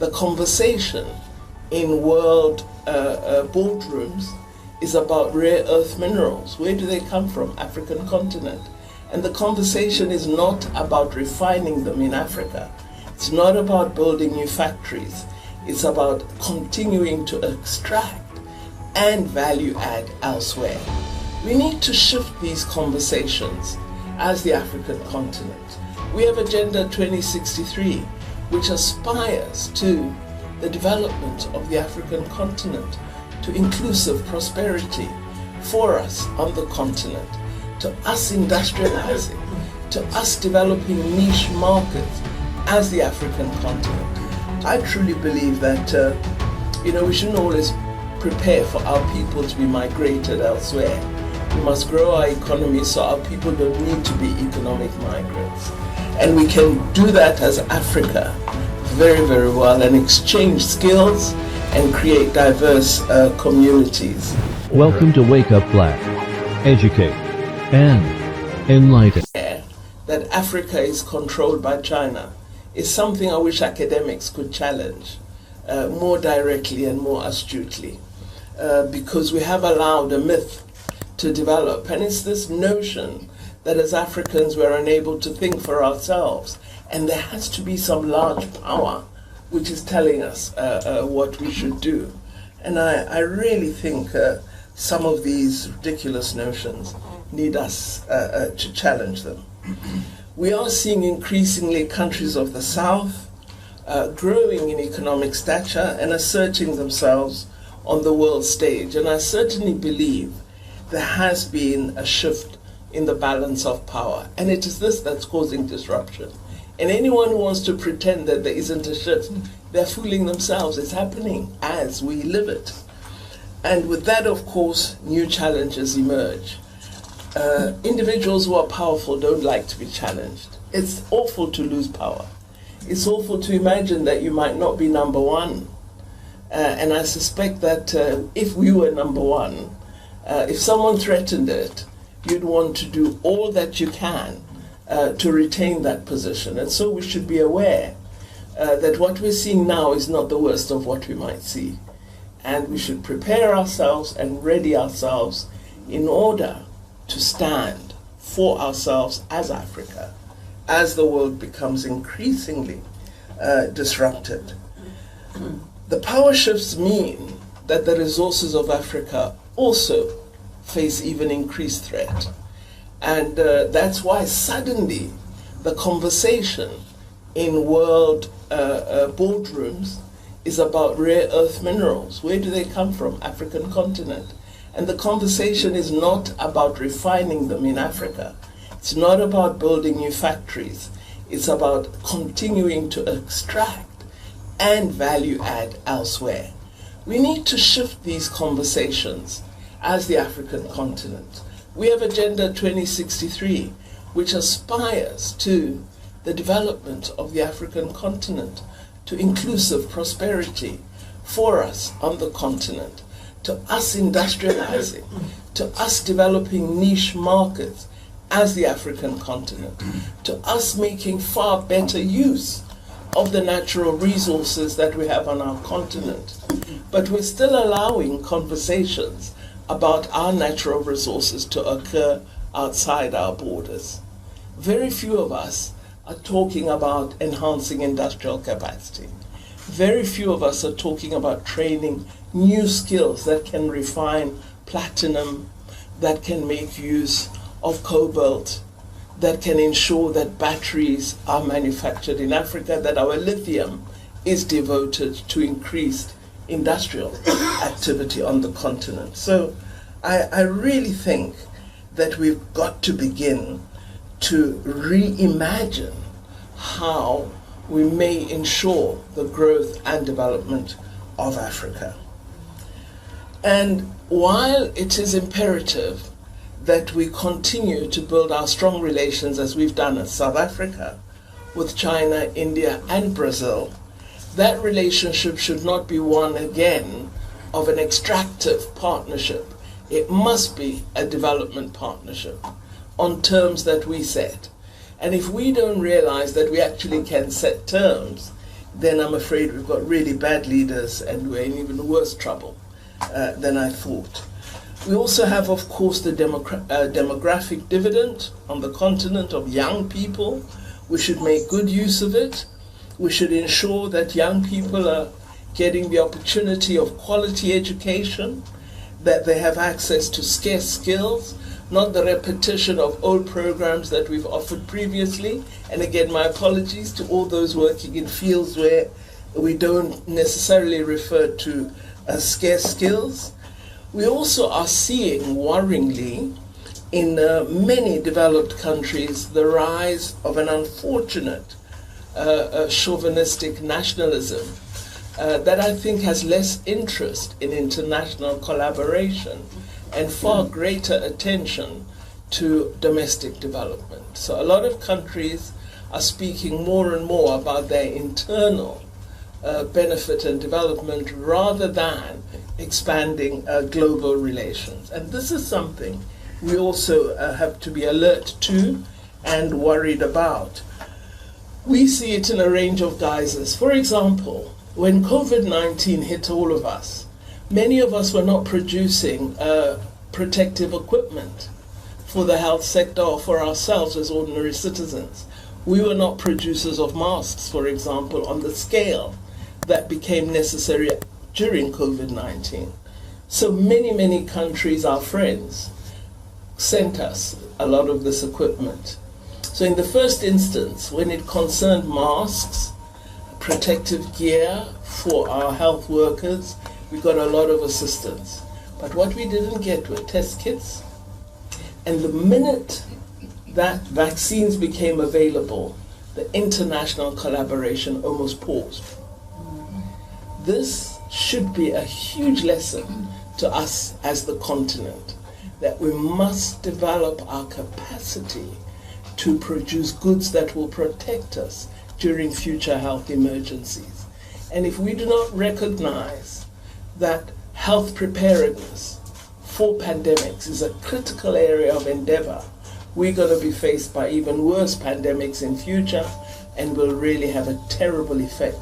the conversation in world boardrooms is about rare earth minerals. Where do they come from? African continent. And the conversation is not about refining them in Africa. It's not about building new factories. It's about continuing to extract and value add elsewhere. We need to shift these conversations as the African continent. We have Agenda 2063, which aspires to the development of the African continent, to inclusive prosperity for us on the continent, to us industrializing, to us developing niche markets as the African continent. I truly believe that we shouldn't always prepare for our people to be migrated elsewhere. We must grow our economy so our people don't need to be economic migrants. And we can do that as Africa very, very well and exchange skills and create diverse communities. Welcome to Wake Up Black. Educate and enlighten. That Africa is controlled by China is something I wish academics could challenge more directly and more astutely, because we have allowed a myth to develop, and it's this notion that as Africans we're unable to think for ourselves, and there has to be some large power which is telling us what we should do. And I really think some of these ridiculous notions need us to challenge them. We are seeing increasingly countries of the South growing in economic stature and asserting themselves on the world stage. And I certainly believe there has been a shift in the balance of power. And it is this that's causing disruption. And anyone who wants to pretend that there isn't a shift, they're fooling themselves. It's happening as we live it. And with that, of course, new challenges emerge. Individuals who are powerful don't like to be challenged. It's awful to lose power. It's awful to imagine that you might not be number one. And I suspect that if we were number one, if someone threatened it, you'd want to do all that you can to retain that position. And so we should be aware that what we're seeing now is not the worst of what we might see. And we should prepare ourselves and ready ourselves in order to stand for ourselves as Africa, as the world becomes increasingly disrupted. The power shifts mean that the resources of Africa also face even increased threat. And that's why suddenly the conversation in world boardrooms is about rare earth minerals. Where do they come from? African continent. And the conversation is not about refining them in Africa. It's not about building new factories. It's about continuing to extract and value add elsewhere. We need to shift these conversations as the African continent. We have Agenda 2063, which aspires to the development of the African continent, to inclusive prosperity for us on the continent, to us industrializing, to us developing niche markets as the African continent, to us making far better use of the natural resources that we have on our continent. But we're still allowing conversations about our natural resources to occur outside our borders. Very few of us are talking about enhancing industrial capacity. Very few of us are talking about training new skills that can refine platinum, that can make use of cobalt, that can ensure that batteries are manufactured in Africa, that our lithium is devoted to increased industrial activity on the continent. So I really think that we've got to begin to reimagine how we may ensure the growth and development of Africa. And while it is imperative that we continue to build our strong relations as we've done in South Africa with China, India, and Brazil, that relationship should not be one again of an extractive partnership. It must be a development partnership on terms that we set. And if we don't realize that we actually can set terms then I'm afraid we've got really bad leaders and we're in even worse trouble than I thought. We also have, of course, the demographic dividend on the continent of young people. We should make good use of it. We should ensure that young people are getting the opportunity of quality education, that they have access to scarce skills, not the repetition of old programs that we've offered previously. And again, my apologies to all those working in fields where we don't necessarily refer to scarce skills. We also are seeing, worryingly, in many developed countries, the rise of an unfortunate chauvinistic nationalism that I think has less interest in international collaboration and far greater attention to domestic development. So a lot of countries are speaking more and more about their internal benefit and development rather than expanding global relations. And this is something we also have to be alert to and worried about. We see it in a range of guises. For example, when COVID-19 hit all of us, many of us were not producing protective equipment for the health sector or for ourselves as ordinary citizens. We were not producers of masks, for example, on the scale that became necessary during COVID-19. So many countries, our friends, sent us a lot of this equipment. So in the first instance, when it concerned masks, protective gear for our health workers, we got a lot of assistance. But what we didn't get were test kits. And the minute that vaccines became available, the international collaboration almost paused. This should be a huge lesson to us as the continent, that we must develop our capacity to produce goods that will protect us during future health emergencies. And if we do not recognize that health preparedness for pandemics is a critical area of endeavor, we're going to be faced by even worse pandemics in future and will really have a terrible effect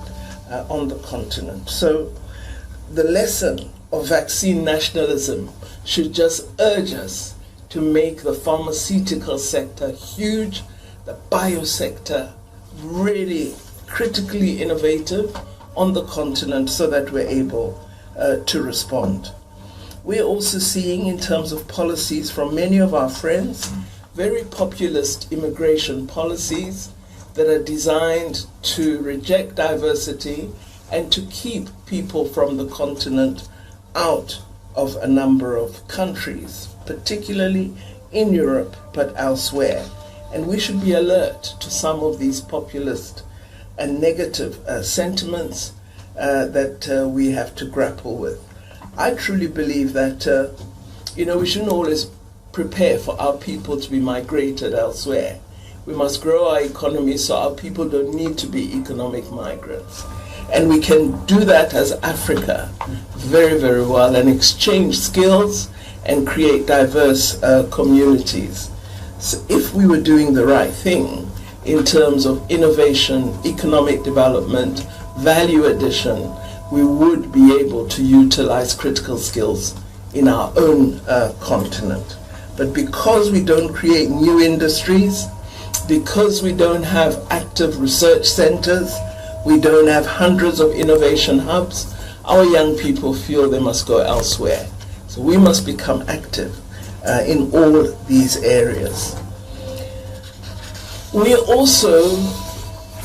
on the continent. So the lesson of vaccine nationalism should just urge us to make the pharmaceutical sector huge, the biosector really critically innovative on the continent so that we're able to respond. We're also seeing, in terms of policies from many of our friends, very populist immigration policies that are designed to reject diversity and to keep people from the continent out of a number of countries, particularly in Europe, but elsewhere. And we should be alert to some of these populist and negative sentiments that we have to grapple with. I truly believe that, we shouldn't always prepare for our people to be migrated elsewhere. We must grow our economy so our people don't need to be economic migrants. And we can do that as Africa very well and exchange skills and create diverse communities. So if we were doing the right thing in terms of innovation, economic development, value addition, we would be able to utilize critical skills in our own continent. But because we don't create new industries, because we don't have active research centers, we don't have hundreds of innovation hubs, our young people feel they must go elsewhere. So we must become active in all these areas. We are also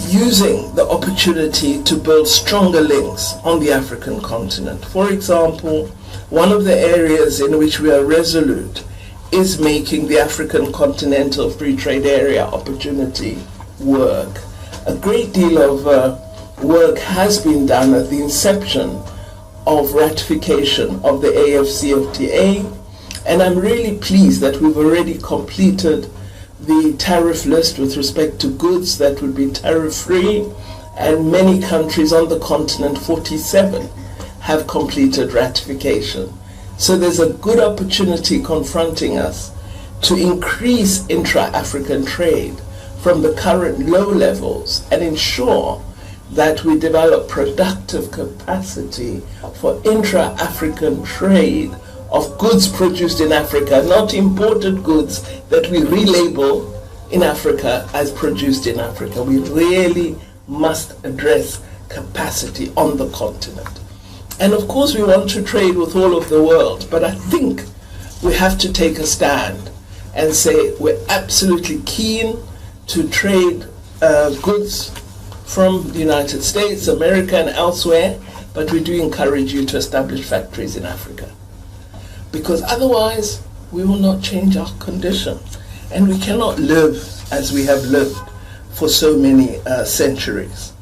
using the opportunity to build stronger links on the African continent. For example, one of the areas in which we are resolute is making the African Continental Free Trade Area opportunity work. A great deal of work has been done at the inception of ratification of the AFCFTA, and I'm really pleased that we've already completed the tariff list with respect to goods that would be tariff-free, and many countries on the continent, 47, have completed ratification. So there's a good opportunity confronting us to increase intra-African trade from the current low levels and ensure that we develop productive capacity for intra-African trade of goods produced in Africa, not imported goods that we relabel in Africa as produced in Africa. We really must address capacity on the continent. And of course we want to trade with all of the world, but I think we have to take a stand and say we're absolutely keen to trade goods from the United States, America and elsewhere, but we do encourage you to establish factories in Africa. Because otherwise we will not change our condition, and we cannot live as we have lived for so many centuries.